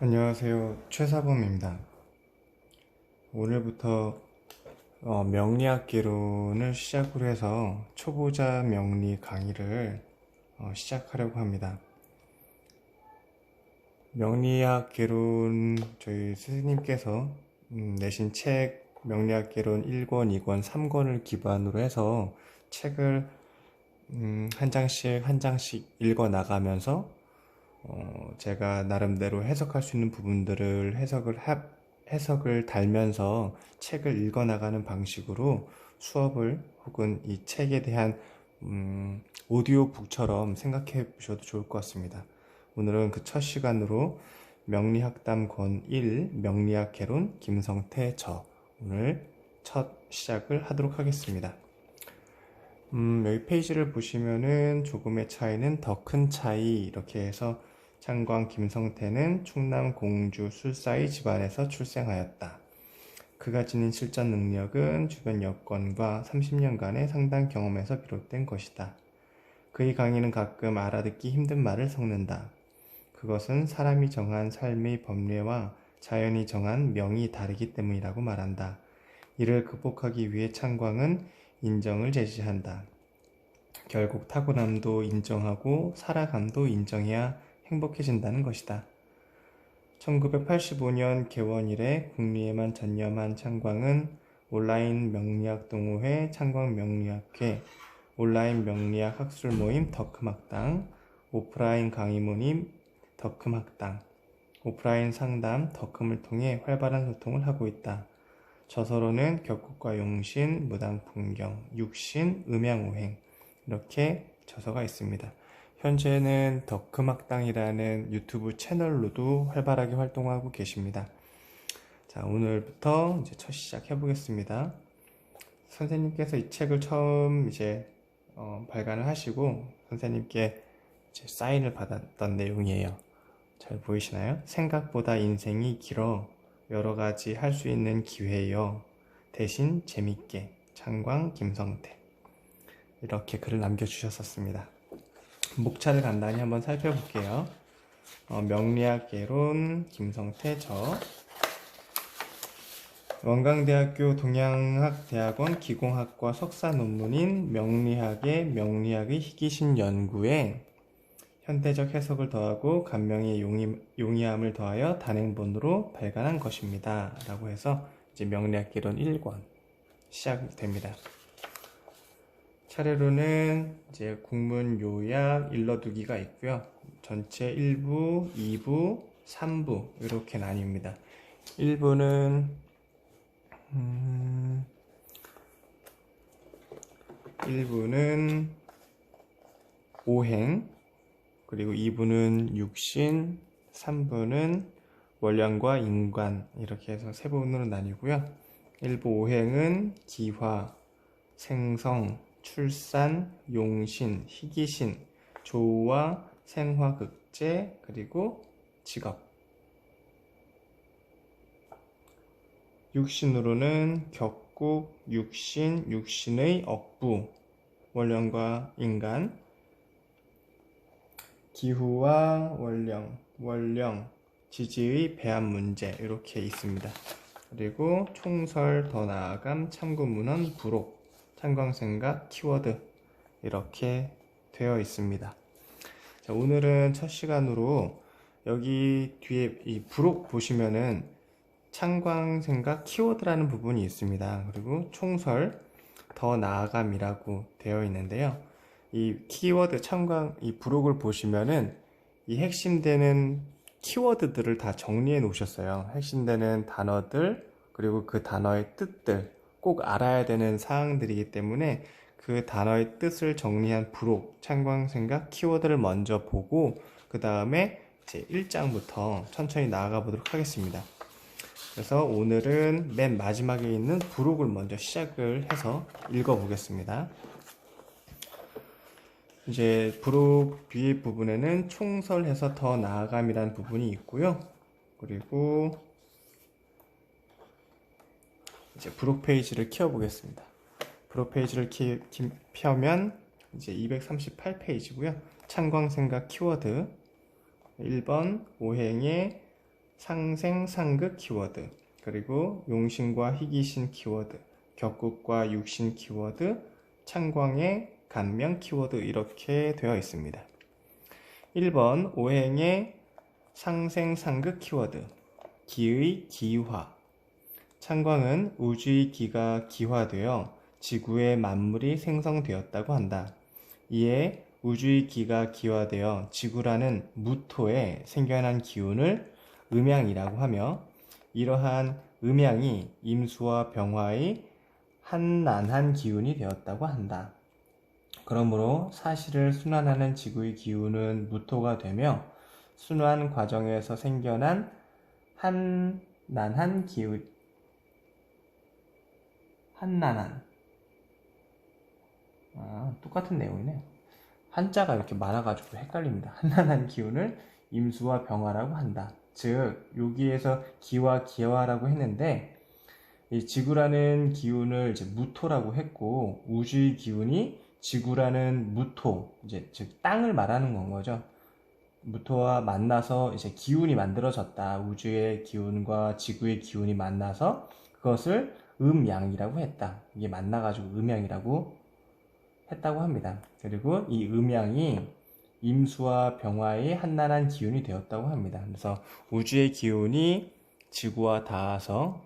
안녕하세요. 최사범입니다. 오늘부터 명리학 개론을 시작으로 해서 초보자 명리 강의를 시작하려고 합니다. 명리학 개론 저희 스승님께서 내신 책 명리학 개론 1권, 2권, 3권을 기반으로 해서 책을 한 장씩 한 장씩 읽어 나가면서 제가 나름대로 해석할 수 있는 부분들을 해석을 달면서 책을 읽어 나가는 방식으로 수업을 혹은 이 책에 대한 오디오북처럼 생각해 보셔도 좋을 것 같습니다. 오늘은 그 첫 시간으로 명리학담 권 1 명리학 개론 김성태 오늘 첫 시작을 하도록 하겠습니다. 여기 페이지를 보시면은 조금의 차이는 더 큰 차이 이렇게 해서 창광 김성태는 충남 공주 술사의 집안에서 출생하였다. 그가 지닌 실전 능력은 주변 여건과 30년간의 상당 경험에서 비롯된 것이다. 그의 강의는 가끔 알아듣기 힘든 말을 섞는다. 그것은 사람이 정한 삶의 법례와 자연이 정한 명이 다르기 때문이라고 말한다. 이를 극복하기 위해 창광은 인정을 제시한다. 결국 타고남도 인정하고 살아감도 인정해야 행복해진다는 것이다. 1985년 개원 이래 국리에만 전념한 창광은 온라인 명리학 동호회 창광명리학회, 온라인 명리학 학술 모임 덕흠학당, 오프라인 강의 모임 덕흠학당, 오프라인 상담 덕흠을 통해 활발한 소통을 하고 있다. 저서로는 격국과 용신, 무당풍경, 육신, 음양오행 이렇게 저서가 있습니다. 현재는 덕흠학당이라는 유튜브 채널로도 활발하게 활동하고 계십니다. 자, 오늘부터 이제 첫 시작해 보겠습니다. 선생님께서 이 책을 처음 발간을 하시고 선생님께 이제 사인을 받았던 내용이에요. 잘 보이시나요? 생각보다 인생이 길어 여러 가지 할 수 있는 기회요. 대신 재밌게 창광 김성태 이렇게 글을 남겨주셨었습니다. 목차를 간단히 한번 살펴볼게요. 명리학 개론 김성태 원광대학교 동양학대학원 기공학과 석사 논문인 명리학의 희귀신 연구에 현대적 해석을 더하고 감명의 용이함을 더하여 단행본으로 발간한 것입니다. 라고 해서 이제 명리학 개론 1권 시작됩니다. 차례로는 이제 국문 요약 일러두기가 있고요. 전체 1부, 2부, 3부 이렇게 나뉩니다. 1부는 오행, 그리고 2부는 육신, 3부는 원량과 인관 이렇게 해서 세 부분으로 나뉘고요. 1부 오행은 기화, 생성, 출산, 용신, 희귀신, 조와 생화극제, 그리고 직업. 육신으로는 격국, 육신, 육신의 억부, 원령과 인간, 기후와 원령, 지지의 배합 문제 이렇게 있습니다. 그리고 총설, 더 나아감, 참고문헌, 부록, 창광생각, 키워드 이렇게 되어 있습니다. 자, 오늘은 첫 시간으로 여기 뒤에 이 부록 보시면은 창광생각 키워드라는 부분이 있습니다. 그리고 총설, 더 나아감이라고 되어 있는데요. 이 키워드 이 부록을 보시면은 이 핵심되는 키워드들을 다 정리해 놓으셨어요. 핵심되는 단어들 그리고 그 단어의 뜻들 꼭 알아야 되는 사항들이기 때문에 그 단어의 뜻을 정리한 부록, 창광생각, 키워드를 먼저 보고 그 다음에 이제 1장부터 천천히 나아가 보도록 하겠습니다. 그래서 오늘은 맨 마지막에 있는 부록을 먼저 시작을 해서 읽어 보겠습니다. 이제 부록 뒤에 부분에는 총설해서 더 나아감이라는 부분이 있고요. 그리고 이제 부록 페이지를 키워보겠습니다. 부록 페이지를 펴면 이제 238페이지고요. 창광생각 키워드 1번 오행의 상생, 상극 키워드, 그리고 용신과 희귀신 키워드, 격국과 육신 키워드, 창광의 간명 키워드 이렇게 되어 있습니다. 1번 오행의 상생, 상극 키워드, 기의 기화. 창광은 우주의 기가 기화되어 지구의 만물이 생성되었다고 한다. 이에 우주의 기가 기화되어 지구라는 무토에 생겨난 기운을 음양이라고 하며, 이러한 음양이 임수와 병화의 한난한 기운이 되었다고 한다. 그러므로 사실을 순환하는 지구의 기운은 무토가 되며, 순환 과정에서 생겨난 한난한 기운, 한난한, 똑같은 내용이네요. 한자가 이렇게 많아가지고 헷갈립니다. 한난한 기운을 임수와 병화라고 한다. 즉 여기에서 기와 기화라고 했는데, 이 지구라는 기운을 이제 무토라고 했고, 우주의 기운이 지구라는 무토, 이제 즉 땅을 말하는 건 거죠. 무토와 만나서 이제 기운이 만들어졌다. 우주의 기운과 지구의 기운이 만나서 그것을 음양이라고 했다. 이게 만나가지고 음양이라고 했다고 합니다. 그리고 이 음양이 임수와 병화의 한난한 기운이 되었다고 합니다. 그래서 우주의 기운이 지구와 닿아서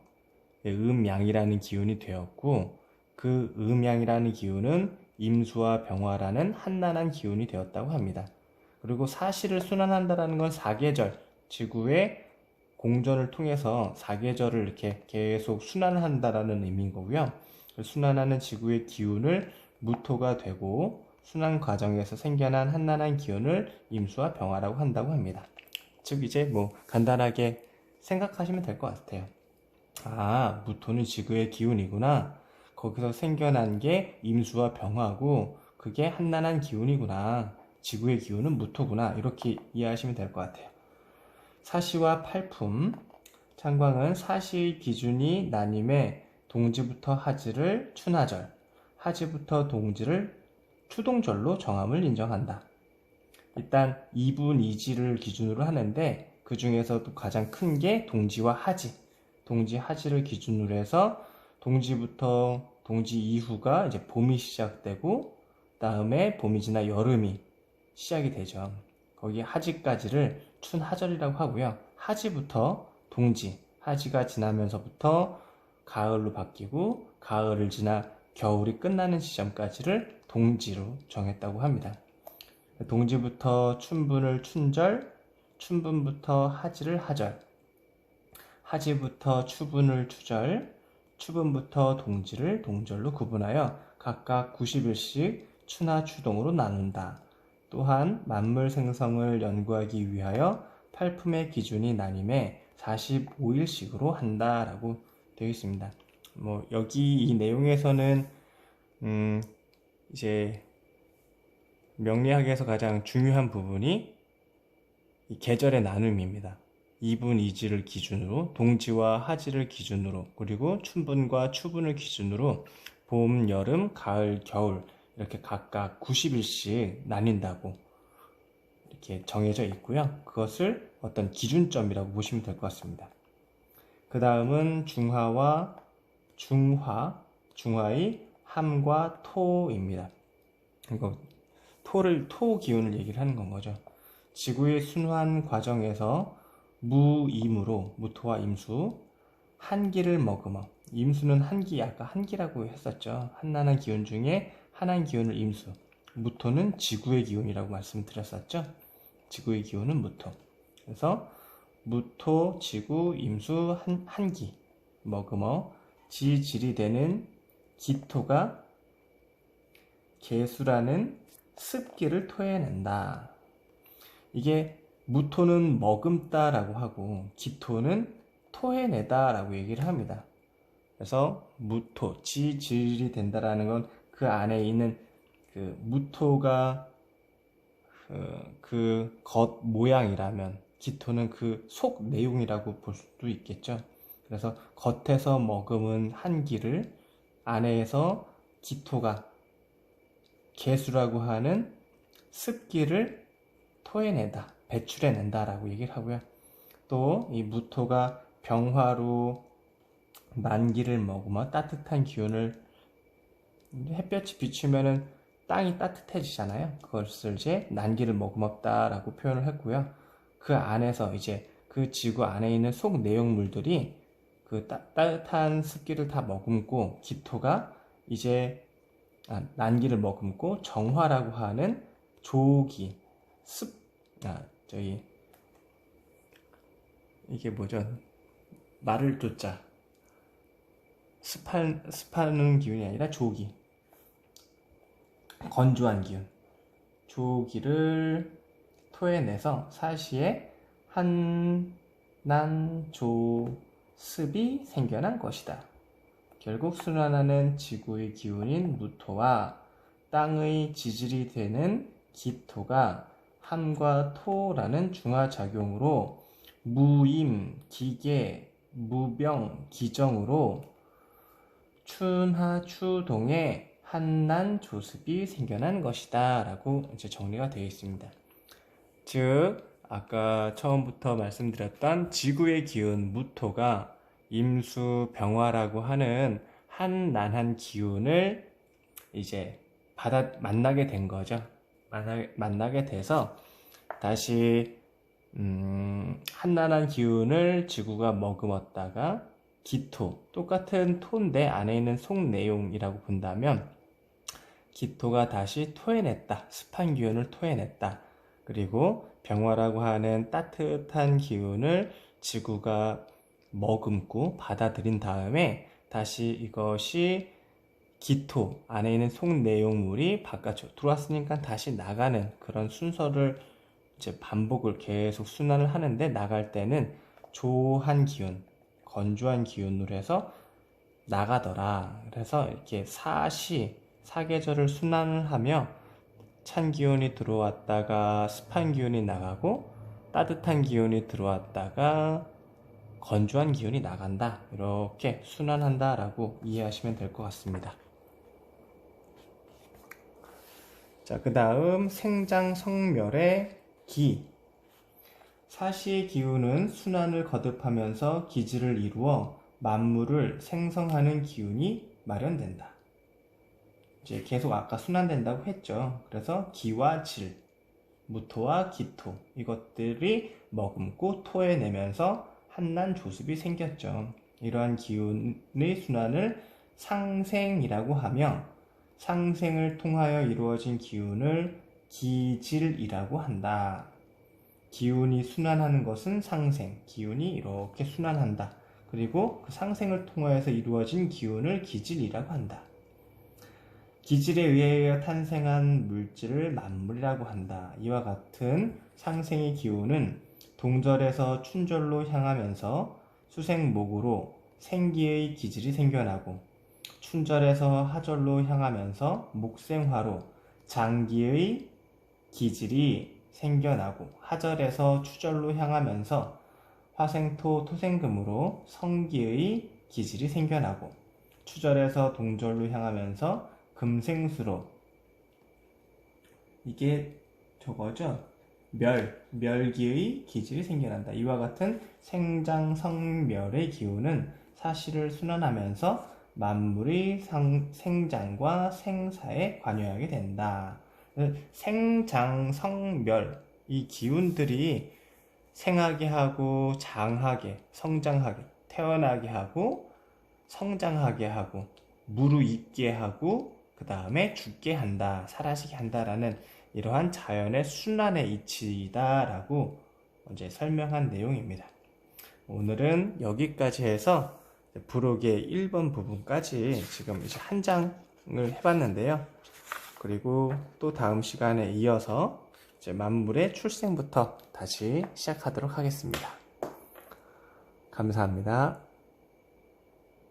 음양이라는 기운이 되었고, 그 음양이라는 기운은 임수와 병화라는 한난한 기운이 되었다고 합니다. 그리고 사실을 순환한다는 건 사계절, 지구의 공전을 통해서 사계절을 이렇게 계속 순환한다라는 의미인 거고요. 순환하는 지구의 기운을 무토가 되고, 순환 과정에서 생겨난 한난한 기운을 임수와 병화라고 한다고 합니다. 즉 이제 뭐 간단하게 생각하시면 될 것 같아요. 무토는 지구의 기운이구나. 거기서 생겨난 게 임수와 병화고, 그게 한난한 기운이구나. 지구의 기운은 무토구나. 이렇게 이해하시면 될 것 같아요. 사시와 팔품. 창광은 사시의 기준이 나님의 동지부터 하지를 춘하절, 하지부터 동지를 추동절로 정함을 인정한다. 일단 2분 2지를 기준으로 하는데, 그 중에서도 가장 큰 게 동지와 하지, 동지 하지를 기준으로 해서 동지부터 동지 이후가 이제 봄이 시작되고, 다음에 봄이 지나 여름이 시작이 되죠. 거기 하지까지를 춘하절이라고 하고요. 하지부터 동지, 하지가 지나면서부터 가을로 바뀌고, 가을을 지나 겨울이 끝나는 시점까지를 동지로 정했다고 합니다. 동지부터 춘분을 춘절, 춘분부터 하지를 하절, 하지부터 추분을 추절, 추분부터 동지를 동절로 구분하여 각각 90일씩 추나 추동으로 나눈다. 또한 만물 생성을 연구하기 위하여 팔품의 기준이 나님에 45일씩으로 한다라고 되어 있습니다. 여기 이 내용에서는 이제 명리학에서 가장 중요한 부분이 이 계절의 나눔입니다. 2분 2지를 기준으로, 동지와 하지를 기준으로, 그리고 춘분과 추분을 기준으로 봄, 여름, 가을, 겨울 이렇게 각각 90일씩 나뉜다고 이렇게 정해져 있고요. 그것을 어떤 기준점이라고 보시면 될 것 같습니다. 그 다음은 중화와 중화의 함과 토입니다. 이거 토 기운을 얘기를 하는 건 거죠. 지구의 순환 과정에서 무임으로, 무토와 임수, 한기를 머금어. 임수는 한기, 아까 한기라고 했었죠. 한난한 기운 중에 한한 기운을 임수, 무토는 지구의 기운이라고 말씀드렸었죠. 지구의 기운은 무토. 그래서 무토, 지구, 임수, 한기 머금어 지질이 되는 기토가 개수라는 습기를 토해낸다. 이게 무토는 머금다라고 하고, 기토는 토해내다라고 얘기를 합니다. 그래서 무토, 지질이 된다라는 건 그 안에 있는 그 무토가 그 겉 모양이라면, 기토는 그 속 내용이라고 볼 수도 있겠죠. 그래서 겉에서 머금은 한기를 안에서 기토가 개수라고 하는 습기를 토해낸다, 배출해낸다라고 얘기를 하고요. 또 이 무토가 병화로 만기를 머금어 따뜻한 기운을, 햇볕이 비추면은 땅이 따뜻해지잖아요. 그것을 이제 난기를 머금었다라고 표현을 했고요. 그 안에서 이제 그 지구 안에 있는 속 내용물들이 그 따뜻한 습기를 다 머금고 기토가 이제 난기를 머금고 정화라고 하는 조기, 이게 뭐죠? 말을 조자, 습하는 기운이 아니라 조기, 건조한 기운, 조기를 토해내서 사시에 한난조습이 생겨난 것이다. 결국 순환하는 지구의 기운인 무토와 땅의 지질이 되는 기토가 함과 토라는 중화작용으로 무임, 기계, 무병, 기정으로 춘하추동에 한난조습이 생겨난 것이다 라고 이제 정리가 되어 있습니다. 즉 아까 처음부터 말씀드렸던 지구의 기운 무토가 임수병화라고 하는 한난한 기운을 이제 만나게 된 거죠. 만나게 돼서 다시 한난한 기운을 지구가 머금었다가 기토, 똑같은 토인데 안에 있는 속 내용이라고 본다면 기토가 다시 토해냈다. 습한 기운을 토해냈다. 그리고 병화라고 하는 따뜻한 기운을 지구가 머금고 받아들인 다음에 다시 이것이 기토 안에 있는 속 내용물이 바깥으로 들어왔으니까 다시 나가는 그런 순서를 이제 반복을 계속 순환을 하는데, 나갈 때는 조한 기운, 건조한 기운으로 해서 나가더라. 그래서 이렇게 사계절을 순환을 하며 찬 기운이 들어왔다가 습한 기운이 나가고 따뜻한 기운이 들어왔다가 건조한 기운이 나간다. 이렇게 순환한다 라고 이해하시면 될 것 같습니다. 자, 그 다음 생장성멸의 기. 사시의 기운은 순환을 거듭하면서 기질을 이루어 만물을 생성하는 기운이 마련된다. 이제 계속 아까 순환된다고 했죠. 그래서 기와 질, 무토와 기토, 이것들이 머금고 토해내면서 한난조습이 생겼죠. 이러한 기운의 순환을 상생이라고 하며 상생을 통하여 이루어진 기운을 기질이라고 한다. 기운이 순환하는 것은 상생, 기운이 이렇게 순환한다. 그리고 그 상생을 통하여서 이루어진 기운을 기질이라고 한다. 기질에 의하여 탄생한 물질을 만물이라고 한다. 이와 같은 상생의 기운은 동절에서 춘절로 향하면서 수생목으로 생기의 기질이 생겨나고, 춘절에서 하절로 향하면서 목생화로 장기의 기질이 생겨나고, 하절에서 추절로 향하면서 화생토 토생금으로 성기의 기질이 생겨나고, 추절에서 동절로 향하면서 금생수로, 이게 저거죠? 멸기의 기질이 생겨난다. 이와 같은 생장성멸의 기운은 사시를 순환하면서 만물의 생장과 생사에 관여하게 된다. 생장성멸, 이 기운들이 생하게 하고 장하게, 성장하게, 태어나게 하고 성장하게 하고 무르익게 하고 그 다음에 죽게 한다, 사라지게 한다라는 이러한 자연의 순환의 이치다라고 이제 설명한 내용입니다. 오늘은 여기까지 해서 부록의 1번 부분까지 지금 이제 한 장을 해봤는데요. 그리고 또 다음 시간에 이어서 이제 만물의 출생부터 다시 시작하도록 하겠습니다. 감사합니다.